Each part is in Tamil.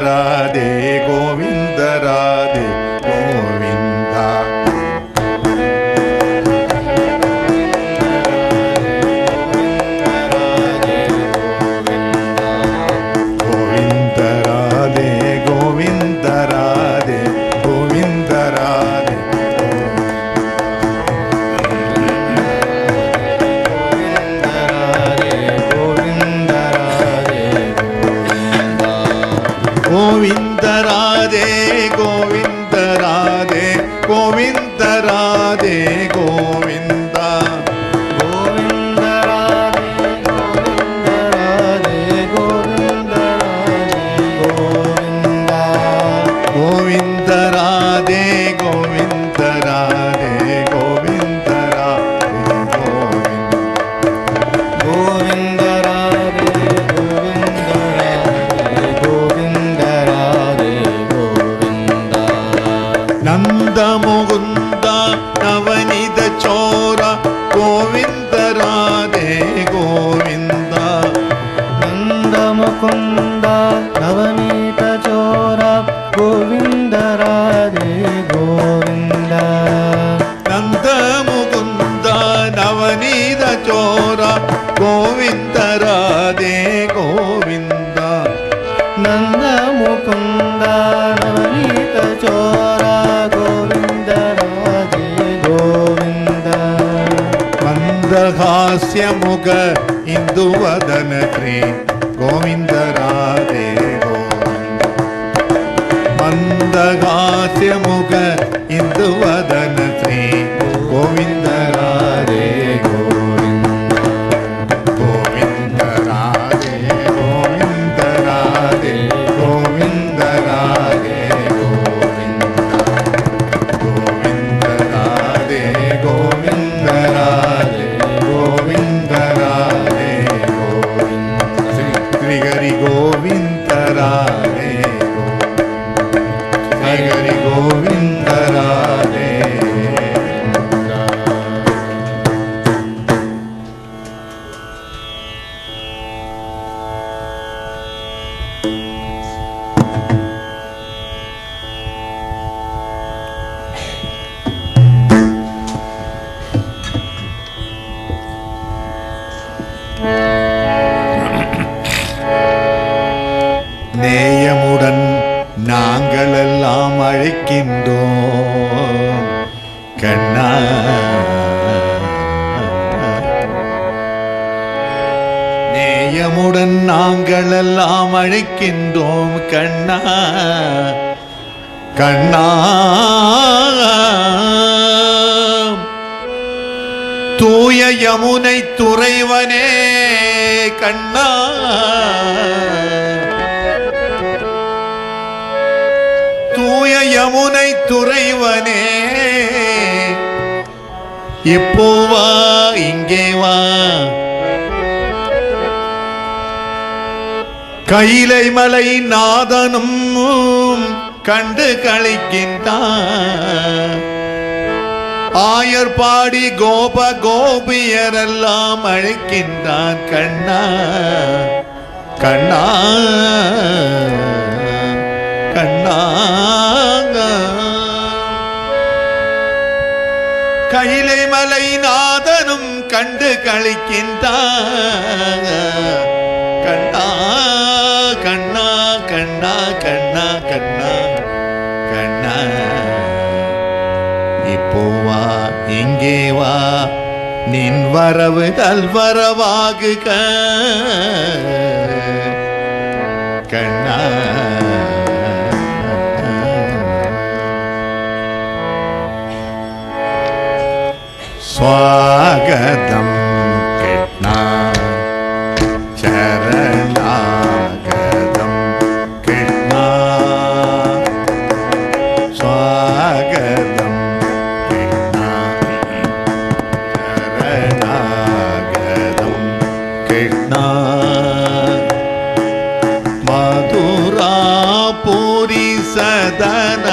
ராதே கோவிந்த ராதே கோவிந்தா. கோவிந்த ராதே கோவிந்த ராதே கோவிந்த ராதே. கோவிந்த ராதே கோவிந்த ராதே கோவிந்த ராதே கோவிந்தா. கோவிந்த ராதே கோவிந்த ராதே கோவிந்தா. கோவிந்த ராதே கோவிந்த ராதே கோவிந்த ராதே கோவிந்தா. கோவிந்த ராதே கோவிந்த ராதே கோவிந்தா. நந்த முகுந்தா நவனித சோரா கோவிந்த ராதே கோவிந்தா. நந்த முகுந்த நவநீத சோரா கோவிந்த ராதே கோவிந்தா. நந்த முகுந்தா நவநீத சோரா கோவிந்த ராதே கோவிந்தா. நந்த முகுந்த நவநீத சோரா கோவிந்த ராதே கோவிந்தா. மந்தகாஸ்ய முக இந்துவதன ஸ்ரீ கோவிந்த ராதே கோவிந்தா. மந்தகாஸ்ய முக இந்துவதன ஸ்ரீ கோவிந்த ராதே கோவிந்தா. கோவிந்த ராதே கோவிந்த ராதே கோவிந்த ராதே கோவிந்தா. கோவிந்த ராதே கோவிந்த ராதே கோவிந்த ராதே கோவிந்தா. ஸ்ரீ ஹரி கோவிந்த ராதே ஸ்ரீ ஹரி கோவிந்த ராதே. நேயமுடன் நாங்கள் எல்லாம் அழைக்கின்றோம் கண்ணா. நேயமுடன் நாங்கள் எல்லாம் அழைக்கின்றோம் கண்ணா கண்ணா. தூய யமுனை துறைவனே கண்ணா. தூய யமுனை துறைவனே இப்போ வா இங்கே வா. கைலை மலை நாதனும் கண்டு கழிக்கின்றான். ஆயர்பாடி கோப கோபியரெல்லாம் அழைக்கின்றான் கண்ணா கண்ணா கண்ணா. கைலை மலை நாதனும் கண்டு கழிக்கின்றான் கண்ணா கண்ணா கண்ணா கண்ணா கண்ணா கண்ணா. இப்போ வா இங்கே வா நின் வரவு தல்வரவாகுக கண்ணா. ஸ்வாகதம் கிருஷ்ணா சரணாகதம் கிருஷ்ணா. ஸ்வாகதம் கிருஷ்ணா சரணாகதம் கிருஷ்ணா. மதுராபுரி சதன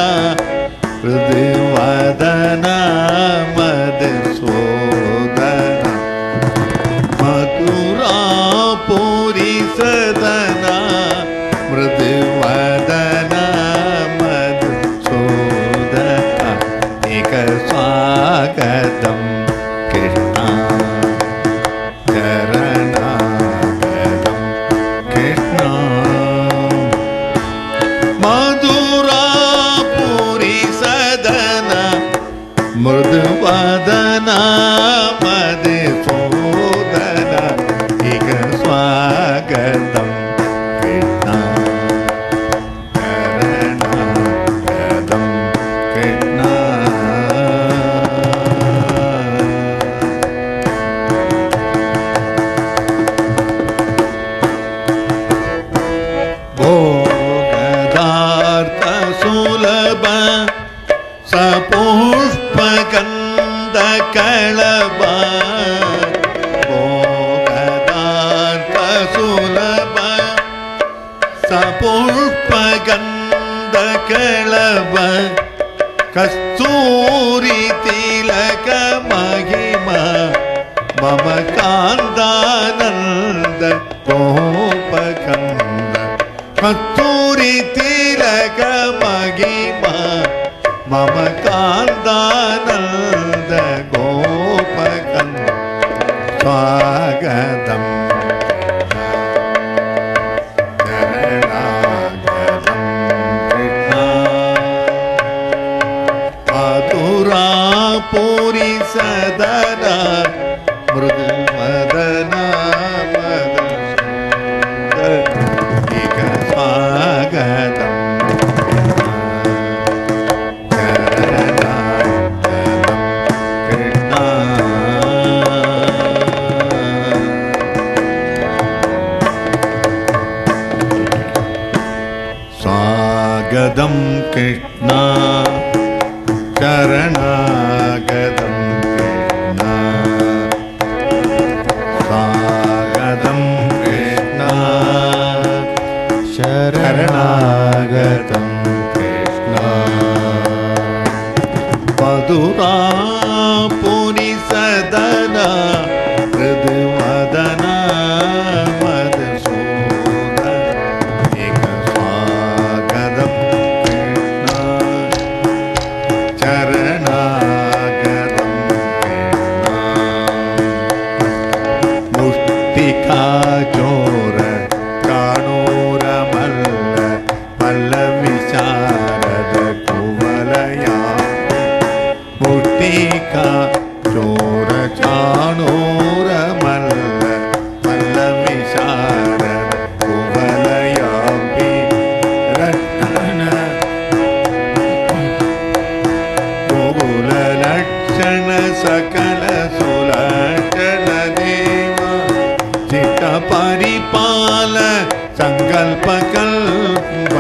ருதுவதன மதுசூதன. மதுராபுரி சதன मृदुवदन मधुसूदनिक स्वागतं कृष्ण चरणागतं कृष्ण मधुरापुरी सदन मृदुवदन मधुसूदनिक स्वागतं कृष्ण चरणागतं कृष्ण भोगदार्थ सुलभ सपुष्पगन्धकळभ भोगदार्थ सुलभ सपुष्पगन्धकळभ कस्तूरी तिलक महिमा मम कान्दानन्द गोपकन्द कस्तूरी तिलक महिमा मम कान्दानन्द गोपकन्द स्वागतं चरणागतं कृष्ण मधुरापुरी सदन मृदुवदन मधुसूदनिक स्वागतं स्वागतं कृष्ण चरणागतं कृष्ण स्वागतं कृष्ण शरणागतं कृष्ण मधुरापुरी सदन मृदुवदन मधुसूदनिक स्वागतं कृष्ण चरणागतं कृष्ण मुष्टिकाचोर चाणूरमल्ल पल्लविशारद कुवलया मुष्टिका चोर चाणूरमल्ल पल्लविशारद कुवलयापि रत्न गोकुललक्षण सकल सुलक्षण देव चित्त परिपाल संकल्प कल्प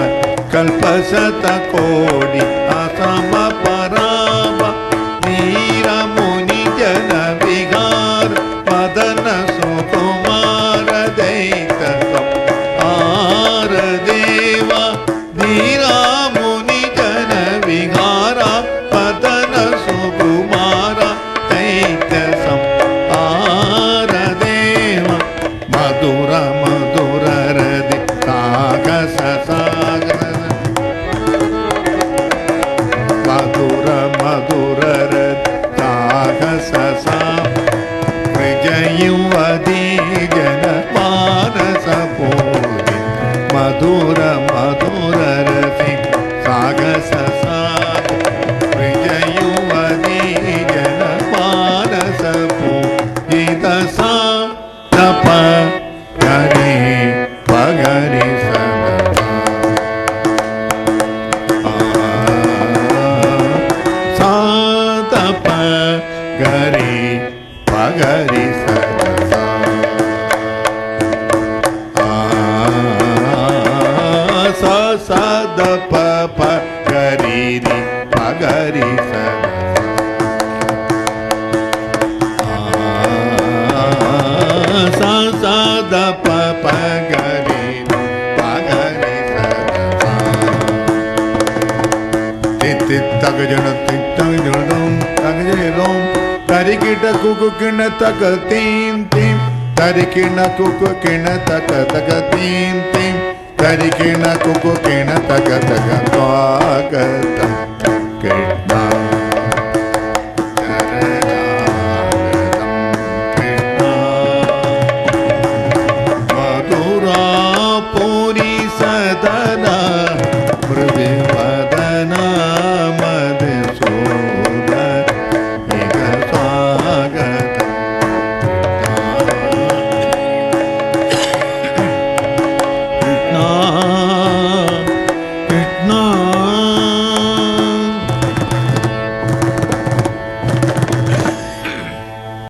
कल्पशत कोटि असम पराम नीर मुनि जन विहार मदन सुकुमार दैत आर देव नीरा मुनि जन विहार मदन सुकुमार दैत आर देव मधुर मधुर रदि सागस सागर मधुर मधुर सागस सा विजयुवदी जन मानस पूजि मधुर मधुर रसि सागस सा विजयुवदी जन मानस पूजित सा तप करे पगरि सातप गरे पगरि सदसा सदप पगरि पगरि सदसा सदप पगरि पगरि सदसा तग जन तरिकिट कुकु किण तक तीम तीम तरिकिण कुकु किण तक तक तीम तीम தரிக்கிண குகு கிண தக தக ஸ்வாகதம் கிருஷ்ணா